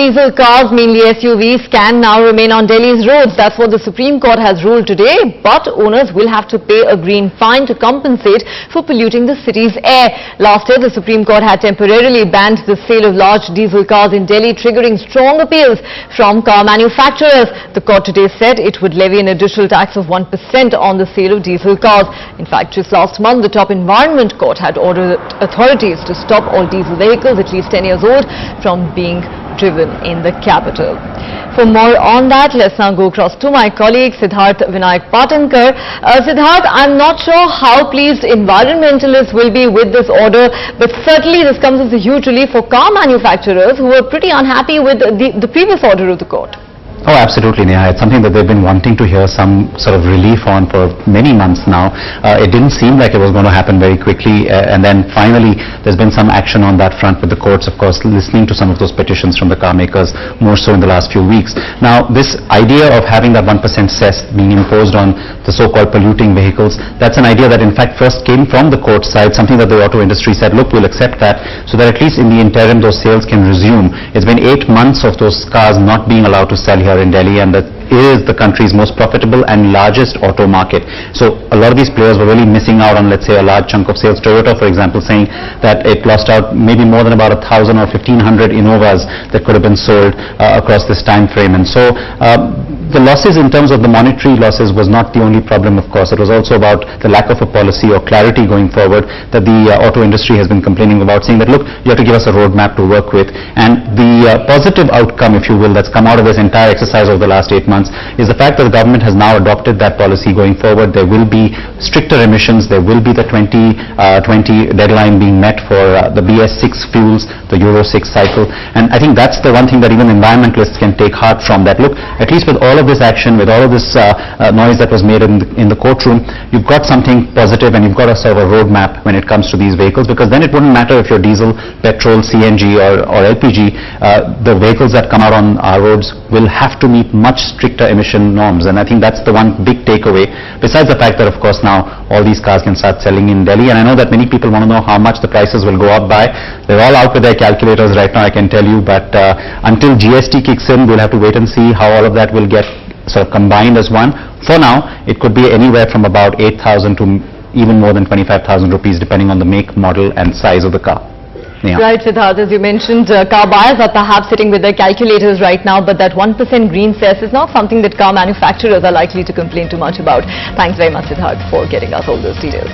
diesel cars, mainly SUVs, can now remain on Delhi's roads. That's what the Supreme Court has ruled today. But owners will have to pay a green fine to compensate for polluting the city's air. Last year, the Supreme Court had temporarily banned the sale of large diesel cars in Delhi, triggering strong appeals from car manufacturers. The court today said it would levy an additional tax of 1% on the sale of diesel cars. In fact, just last month, the top environment court had ordered authorities to stop all diesel vehicles at least 10 years old from being driven in the capital. For more on that, let's now go across to my colleague Siddharth Vinayak Patankar. Siddharth, I'm not sure how pleased environmentalists will be with this order, but certainly this comes as a huge relief for car manufacturers who were pretty unhappy with the previous order of the court. Oh, absolutely, Neha. It's something that they've been wanting to hear some sort of relief on for many months now. It didn't seem like it was going to happen very quickly, and then finally there's been some action on that front with the courts, of course, listening to some of those petitions from the car makers, more so in the last few weeks. Now, this idea of having that 1% cess being imposed on the so-called polluting vehicles, that's an idea that in fact first came from the court side, something that the auto industry said, look, we'll accept that, so that at least in the interim those sales can resume. It's been 8 months of those cars not being allowed to sell here in Delhi, and that is the country's most profitable and largest auto market. So a lot of these players were really missing out on, let's say, a large chunk of sales. Toyota, for example, saying that it lost out maybe more than about 1,000 or 1,500 Innovas that could have been sold across this time frame. And so the losses in terms of the monetary losses was not the only problem, of course. It was also about the lack of a policy or clarity going forward that the auto industry has been complaining about, saying that, look, you have to give us a roadmap to work with. And the positive outcome, if you will, that's come out of this entire exercise over the last 8 months is the fact that the government has now adopted that policy going forward. There will be stricter emissions. There will be the 2020 deadline being met for the BS6 fuels, the Euro 6 cycle. And I think that's the one thing that even environmentalists can take heart from, that look, at least with all of this action, with all of this noise that was made in the courtroom, you've got something positive and you've got a sort of a roadmap when it comes to these vehicles, because then it wouldn't matter if you're diesel, petrol, CNG or LPG. The vehicles that come out on our roads will have to meet much stricter emission norms, and I think that's the one big takeaway, besides the fact that of course now all these cars can start selling in Delhi. And I know that many people want to know how much the prices will go up by. They're all out with their calculators right now, I can tell you, but until GST kicks in, we'll have to wait and see how all of that will get sort of combined as one. For now, it could be anywhere from about 8,000 to even more than 25,000 rupees, depending on the make, model and size of the car. Yeah. Right, Siddharth, as you mentioned, car buyers are perhaps sitting with their calculators right now, but that 1% green cess is not something that car manufacturers are likely to complain too much about. Thanks very much, Siddharth, for getting us all those details.